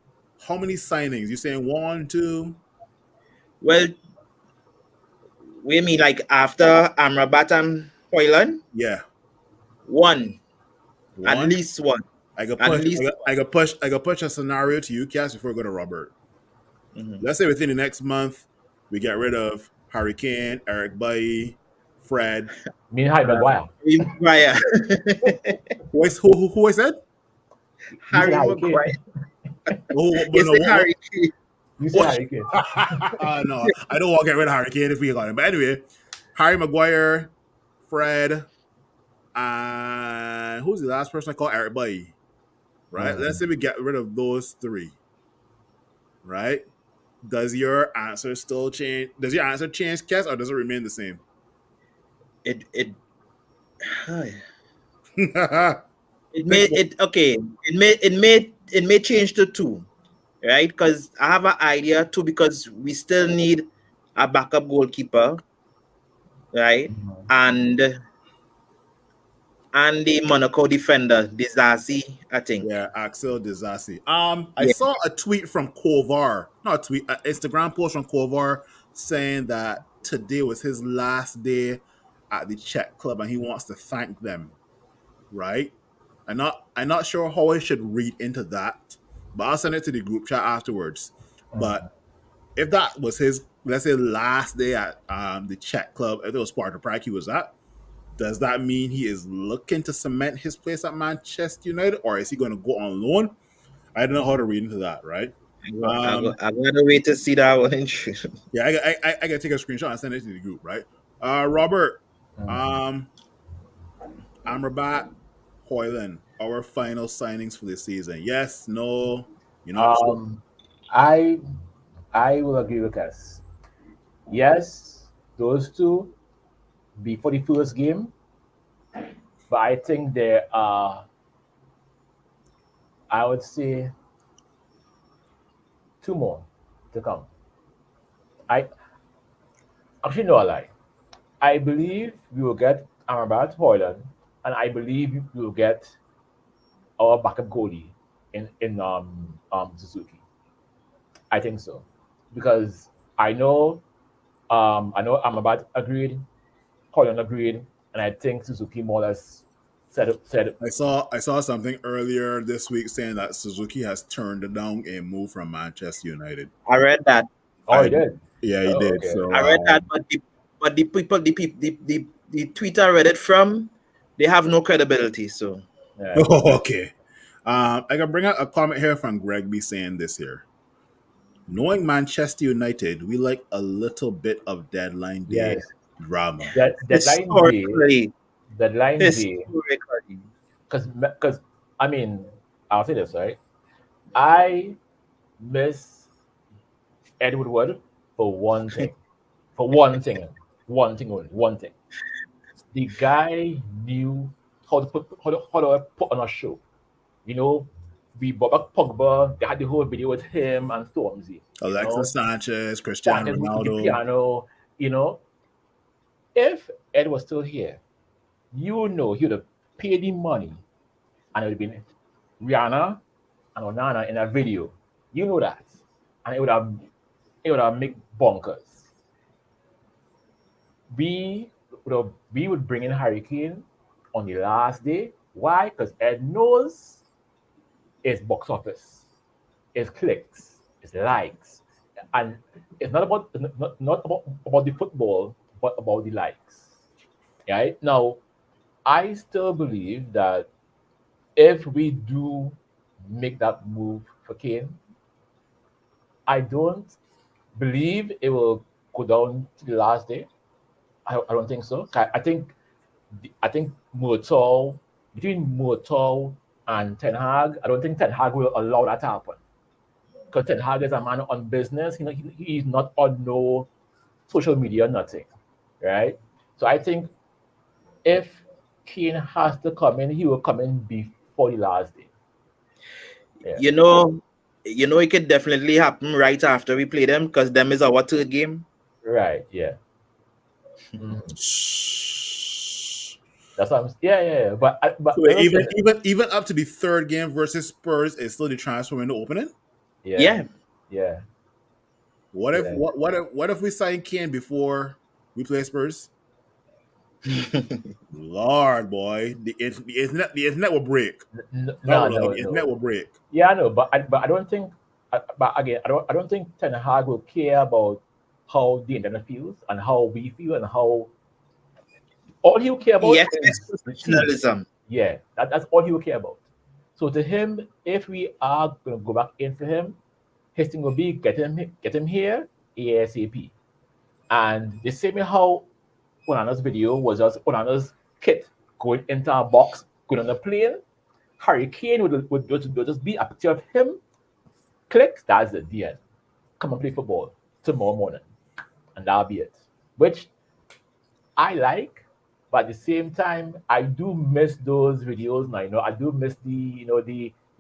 many signings? You saying 1, 2? Well, we mean like after Amrabat and Højlund? Yeah. One. At least one. I could push a scenario to you, Cass, before we go to Robert. Let's say within the next month we get rid of Harry Kane, Eric Bailly, Fred. Me and Harry Maguire. Who I said? Harry Maguire. Harry Kane. You said Harry Kane. No, I don't want to get rid of Harry Kane if we got him. But anyway, Harry Maguire, Fred, and who's the last person I called? Eric Bailly. Right? Let's say we get rid of those 3. Right? Does your answer still change? Does your answer change, Cass, or does it remain the same? It may change to 2, right? Because I have an idea too, because we still need a backup goalkeeper, right? And and the Monaco defender, Disasi, I think. Yeah, Axel Disasi. I Yeah. saw a tweet from Kovar, not a tweet, an Instagram post from Kovar saying that today was his last day at the Czech club and he wants to thank them. Right? I'm not sure how I should read into that, but I'll send it to the group chat afterwards. But if that was his, let's say, last day at the Czech club, if it was Sparta Prague he was at, does that mean he is looking to cement his place at Manchester United, or is he going to go on loan? I don't know how to read into that, right? I gotta wait to see that one. Yeah, I gotta take a screenshot and send it to the group, right? Robert, um, Amrabat, Hoyland, our final signings for this season. Yes, no, you're not sure. I will agree with us. Yes, those two before the first game, but I think there are, I would say, two more to come. I actually no, I lie. I believe we will get Amrabat, Hoyland, and I believe we will get our backup goalie in Suzuki. I think so because I know Amrabat agreed, Hoyland agreed, and I think Suzuki more or less said I saw something earlier this week saying that Suzuki has turned down a move from Manchester United. I read that. oh, he did. Yeah, he Oh, did. okay. So I read that, but the people, the tweet I read it from, they have no credibility. So Yeah. okay. I can bring out a comment here from Greg B saying this here. Knowing Manchester United, we like a little bit of deadline day Yes. drama. Deadline day, historically, because I mean, I'll say this right. I miss Ed Woodward for one thing, for one thing only, one thing. The guy knew how to put on a show. You know, we brought back Pogba. They had the whole video with him and Stormzy. You know, Alexis Sanchez, Cristiano Sanchez with the Ronaldo. piano. You know, if Ed was still here, you know he would have paid the money and it would have been Rihanna and Onana in that video. You know that. And it would have made bonkers. We would bring in Harry Kane on the last day. Why? Because Ed knows it's box office, it's clicks, it's likes. And it's not about the football, but about the likes. Right? Now, I still believe that if we do make that move for Kane, I don't believe it will go down to the last day. I don't think so. I think Murtaugh, between Murtaugh and Ten Hag, I don't think Ten Hag will allow that to happen. Because Ten Hag is a man on business. He's not on no social media, nothing. Right? So I think if Kane has to come in, he will come in before the last day. Yeah. you know, it could definitely happen right after we play them because them is our third game. Right, yeah. Shh. That's what I'm. Yeah. But So wait, even up to the third game versus Spurs is still the transfer window opening. yeah. What if Yeah. what if we sign Kane before we play Spurs? Lord, boy, the internet will break. No, The internet no. will break. Yeah, I know, but I don't think. But again, I don't think Ten Hag will care about how the internet feels and how we feel and how. All he'll care about He is expects the team. professionalism. Yeah, that's all he'll care about. So to him, if we are going to go back in for him, his thing will be get him here ASAP. And the same way how Onana's video was just Onana's kit going into a box, going on a plane. Harry Kane would just be a picture of him. Click, that's it, the end. Come and play football tomorrow morning. And that'll be it. Which I like, but at the same time, I do miss those videos now. I do miss the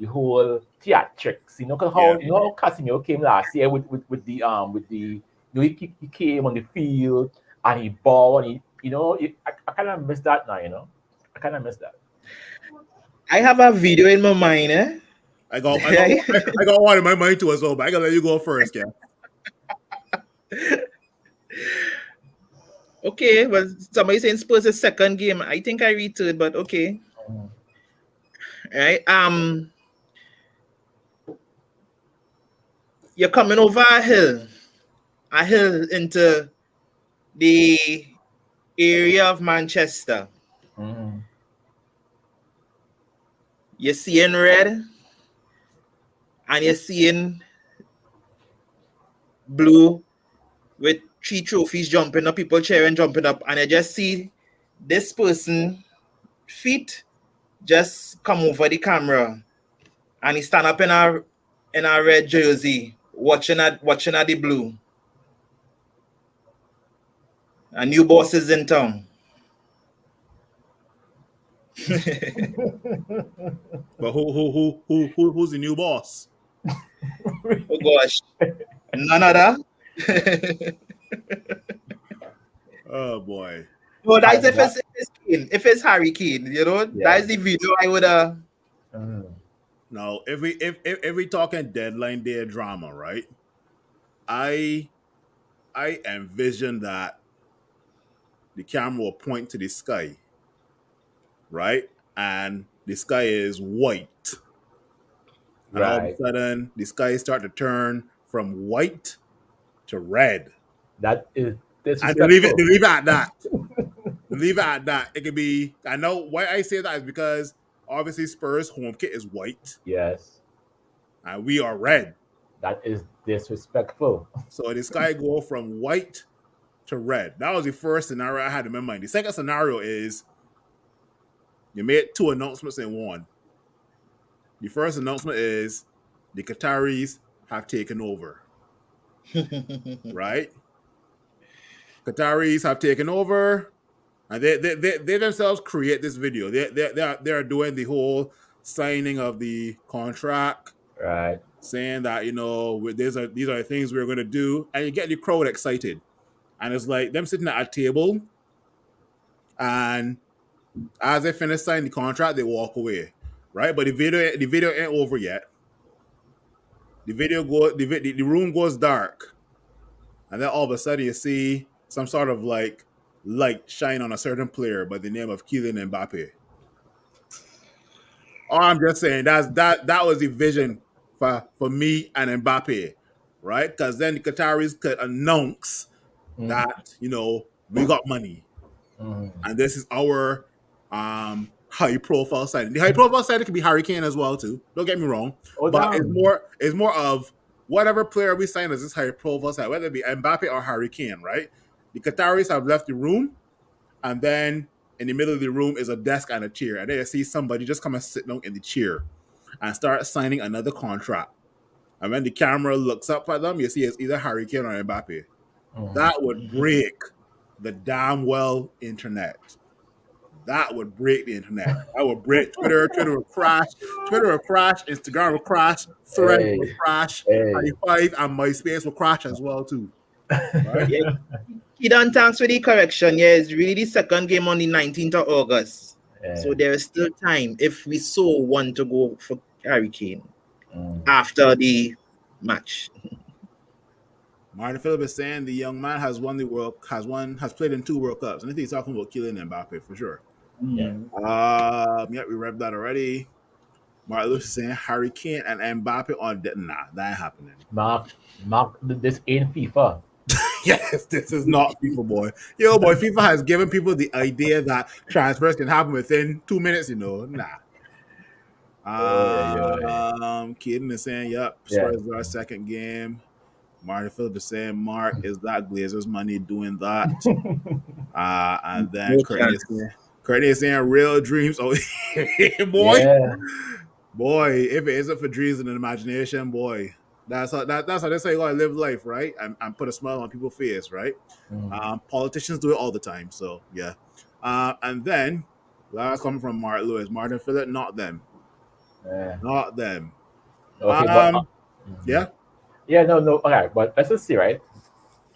whole theatrics. Because how Casemiro came last year with the he came on the field and he balled and I kind of miss that now. I kind of miss that. I have a video in my mind, eh? I got one in my mind too as well, but I gotta let you go first, yeah. Okay, but somebody saying Spurs' second game. I think I read third, but okay. Right. You're coming over a hill into the area of Manchester. You're seeing red and you're seeing blue with 3 trophies jumping up, people cheering, jumping up, and I just see this person feet just come over the camera and he stand up in a red jersey watching at the blue. A new boss is in town. But who's the new boss? Oh gosh. None other. Oh boy. No, that's if it's Kane, if it's Harry Kane, you know, that's the video I would No, if we talking deadline day drama, right? I envision that the camera will point to the sky, right? And the sky is white. And all of a sudden, the sky start to turn from white to red. That is and to leave it at that. Leave it at that. It could be. I know why I say that is because obviously Spurs home kit is white. Yes. And we are red. That is disrespectful. So the sky go from white to red. That was the first scenario I had in my mind. The second scenario is you made 2 announcements in one. The first announcement is the Qataris have taken over. Right? Qataris have taken over, and they themselves create this video. They are doing the whole signing of the contract, right? Saying that these are the things we're going to do, and you get the crowd excited, and it's like them sitting at a table, and as they finish signing the contract, they walk away, right? But the video ain't over yet. The room goes dark, and then all of a sudden you see some sort of like light shine on a certain player by the name of Kylian Mbappe. Oh, I'm just saying that was the vision for me and Mbappe, right? Because then the Qataris could announce that we got money, and this is our high profile signing. The high profile signing could be Harry Kane as well too. Don't get me wrong, but it's more of whatever player we sign as this high profile signing, whether it be Mbappe or Harry Kane, right? The Qataris have left the room, and then in the middle of the room is a desk and a chair, and then you see somebody just come and sit down in the chair and start signing another contract. And when the camera looks up at them, you see it's either Harry Kane or Mbappe. That would break the damn well internet. That would break the internet. That would break Twitter. Twitter would crash. Instagram would crash. Thread would crash. High5 and MySpace would crash as well too. Right? Yeah. Kidan, thanks for the correction. Yeah, it's really the second game on the 19th of August. So there is still time if we so want to go for Harry Kane after the match. Martin Phillip is saying the young man has played in 2 World Cups. And I think he's talking about Kylian Mbappe for sure. Yeah. We read that already. Martin Lewis is saying Harry Kane and Mbappe on that ain't happening. Mark, this ain't FIFA. Yes, this is not FIFA, boy. Yo, boy, FIFA has given people the idea that transfers can happen within 2 minutes, Nah. Keaton is saying, yep, Spurs are our second game. Martin Phillip is saying, Mark, is that Glazers money doing that? And then Courtney is saying, real dreams. Oh, boy. Yeah. Boy, if it isn't for dreams and imagination, boy. That's how they say you gotta live life, right? And put a smile on people's face, right? Politicians do it all the time, so yeah. And then last comment from Martin Lewis, Martin Phillip, not them. Not them. Okay, yeah. Yeah, no. Okay, but let's just see, right?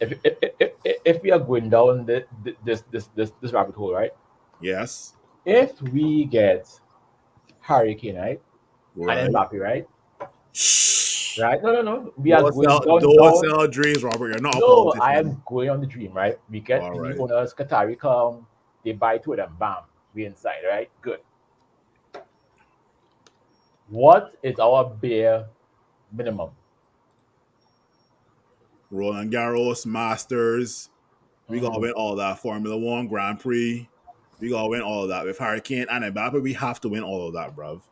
If we are going down this rabbit hole, right? Yes. if we get Hurricane, right? And Right. Mbappe, right? Shh. Right? No. We are going Don't down. sell dreams, Robert. You're not a No, I politician. am going on the dream, right? We get All the right. owners, Qatari come, they buy two of them, bam, we inside, right? Good. What is our bare minimum? Roland Garros, Masters. We gotta Mhm. win all that. Formula One, Grand Prix. We gotta win all of that. With Hurricane and Mbappe, we have to win all of that, bruv.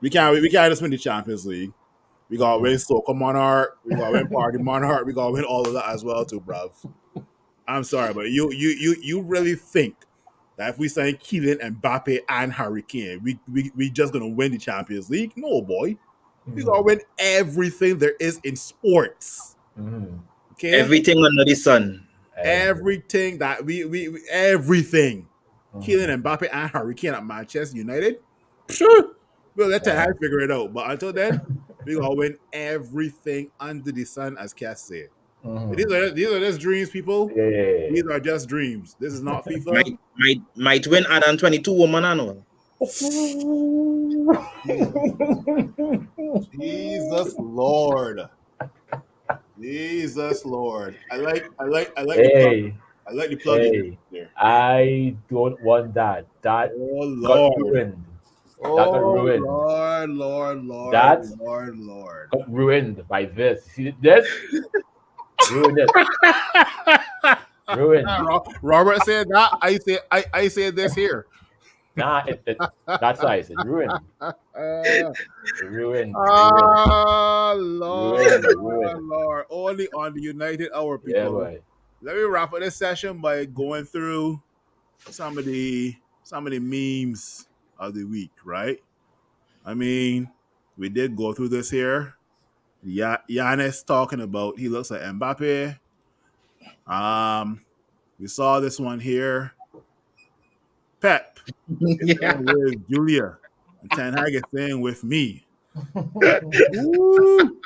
We can't just win the Champions League. We gotta win Soccer Monarch. We gotta win Party Monarch. We gotta win all of that as well too, bruv. I'm sorry, but you really think that if we sign Kylian Mbappe and Hurricane, we just gonna win the Champions League? No, boy. We gotta win everything there is in sports. Mhm. Okay? Everything under the sun. Everything that we everything. Mhm. Kylian Mbappe and Hurricane at Manchester United. Sure. We'll let Ten Yeah. Hag figure it out. But until then, we gonna win everything under the sun, as Cass said. Mhm. These are just dreams, people. Yeah. These are just dreams. This is not FIFA. Might win than 22 woman and all. Jesus, Jesus Lord. Jesus Lord. I like the plug. Hey, I like the plug in hey, there. I don't want that. That Oh got Lord. ruined. That got Oh ruined. Lord, Lord, Lord, That Lord, Lord. got ruined by this. See this? Ruined it. Ruined. Robert said that. I said this here. Nah, that's nice. It ruined. Uh, It ruined. Ruined. Lord, Ruined. Lord, Ruined. Lord. Only on the United Hour, Yeah, people. boy. Let me wrap up this session by going through some of the memes of the week, right? I mean, we did go through this here. Giannis talking about he looks like Mbappe. Um, we saw this one here. Pep is Yeah. saying with Julia, and Ten Hag is saying with me. Woo!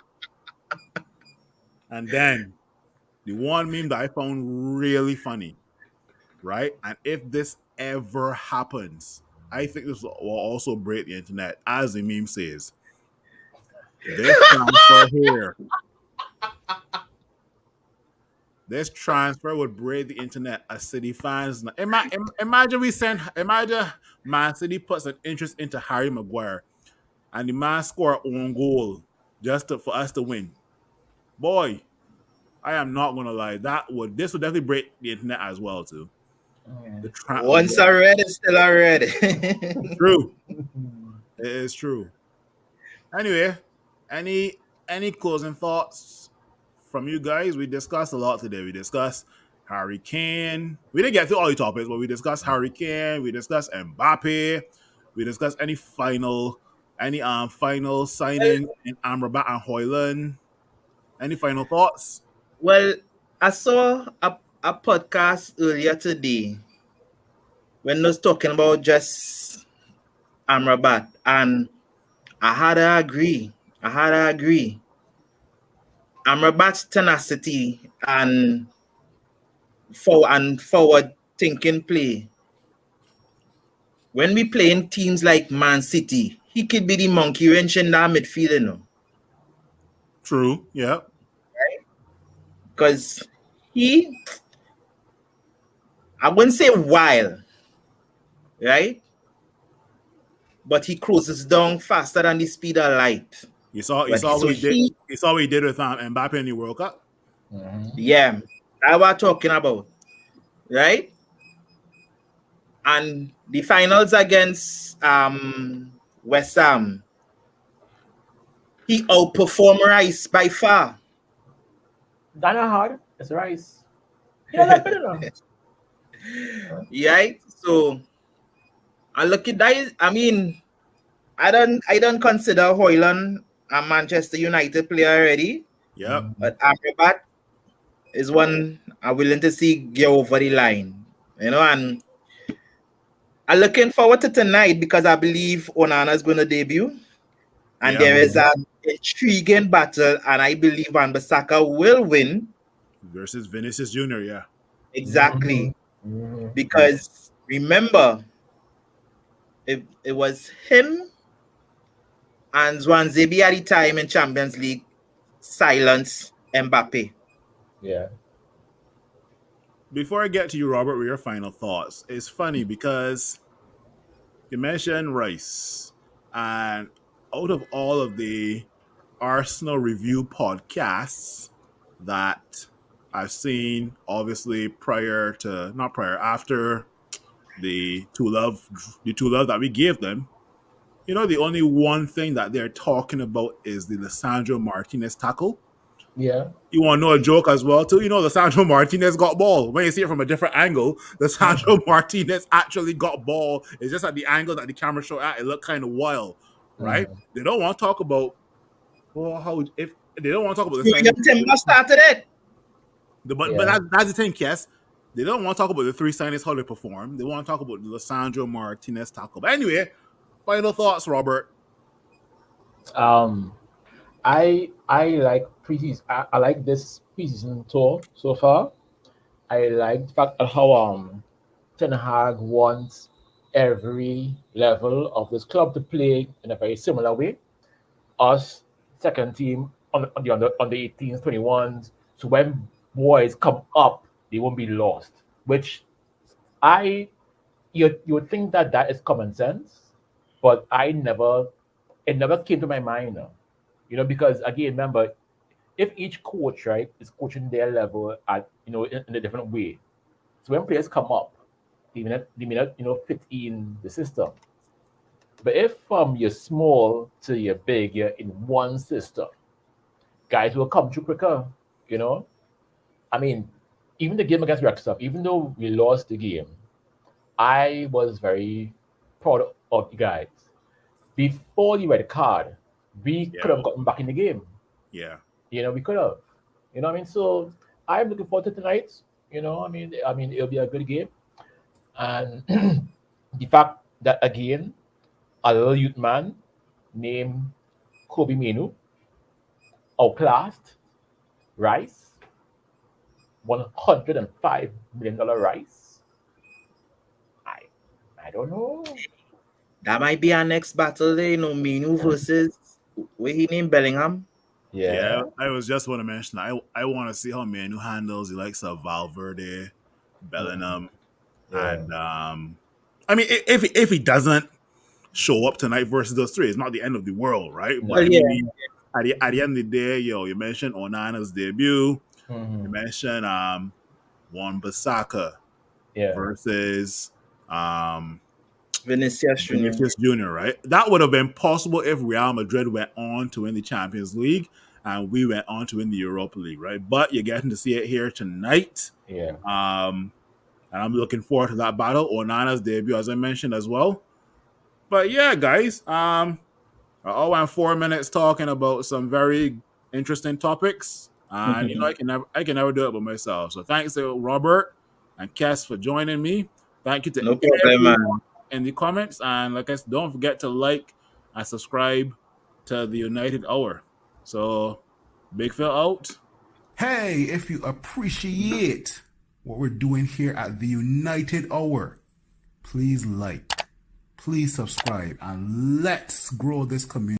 And then the one meme that I found really funny, right? And if this ever happens, I think this will also break the internet, as the meme says. This transfer here, this transfer would break the internet as City fans. Imagine Man City puts an interest into Harry Maguire and the man score one goal for us to win. Boy, I am not gonna lie. This would definitely break the internet as well too. The Once I read it, still I read it. true. It is true. Anyway, any closing thoughts from you guys? We discussed a lot today. We discussed Harry Kane. We didn't get through all the topics, but we discussed Harry Kane. We discussed Mbappe. We discussed any final signing in Amrabat and Hoyland. Any final thoughts? Well, I saw a podcast earlier today when I was talking about just Amrabat, and I had to agree. Amrabat's tenacity and forward thinking play. When we play in teams like Man City, he could be the monkey wrench in that midfield, you know. True. Yeah. Because I wouldn't say wild, right? But he cruises down faster than the speed of light. You saw But what he did. You saw what he did with Mbappe in the World Cup. yeah, that's what I'm talking about, right? And the finals against West Ham, he outperformed Rice by far. That's not hard. It's rice. Yeah, that's better now. Right? So I look at that. I mean, I don't consider Hoyland a Manchester United player already, Yep. but Amrabat is one I'm willing to see get over the line. You know, and I'm looking forward to tonight because I believe Onana is going to debut. And Yeah. there is an intriguing battle, and I believe Wan-Bissaka will win. Versus Vinicius Jr. Yeah. Exactly. Because remember, it was him and Zwanzibi at the time in Champions League silence Mbappe. Yeah. Before I get to you, Robert, with your final thoughts, it's funny because you mentioned Rice, and out of all of the Arsenal review podcasts that I've seen, obviously after the two love that we gave them, the only one thing that they're talking about is the Lisandro Martinez tackle. Yeah. You want to know a joke as well, too? Lisandro Martinez got ball. When you see it from a different angle, Lisandro Martinez actually got ball. It's just at the angle that the camera showed at, it looked kind of wild, right? They don't want to talk about, if they don't want to talk about the William Timber started it. But that's the thing, Kes. They don't want to talk about the three signings, how they perform. They want to talk about the Lisandro Martinez tackle. But anyway, final thoughts, Robert. I like preseason. I like this preseason tour so far. I like the fact of how Ten Hag wants every level of this club to play in a very similar way. Us, second team on the under 18s, 21s. So when boys come up, they won't be lost. Which you would think that is common sense, but it never came to my mind. Because again, remember, if each coach, right, is coaching their level at in a different way, so when players come up, they may not fit in the system. But if from you're small to you're big, you're in one system, guys will come through quicker. I mean, even the game against Wrexham, even though we lost the game, I was very proud of the guys. Before the red card, we could have gotten back in the game. Yeah. We could have. What I mean? So I'm looking forward to tonight. I mean, it'll be a good game. And the fact that again, a little youth man named Kobe Menu outclassed Rice, $105 million Rice. I don't know. That might be our next battle there, Menu versus what he named Bellingham. Yeah, I was just want to mention I want to see how Manu handles the likes of Valverde, Bellingham, and I mean if he doesn't show up tonight versus those three, it's not the end of the world, right? But at the end of the day, you mentioned Onana's debut, you mentioned Wan-Bissaka versus Vinicius Jr., right? That would have been possible if Real Madrid went on to win the Champions League and we went on to win the Europa League, right? But you're getting to see it here tonight. Yeah. And I'm looking forward to that battle. Onana's debut, as I mentioned as well. But yeah, guys, I all went 4 minutes talking about some very interesting topics. And I can never do it by myself. So thanks to Robert and Kes for joining me. Thank you to everyone in the comments, and like I said, don't forget to like and subscribe to the United Hour. So, Big Phil out. Hey, if you appreciate what we're doing here at the United Hour, please like, please subscribe, and let's grow this community.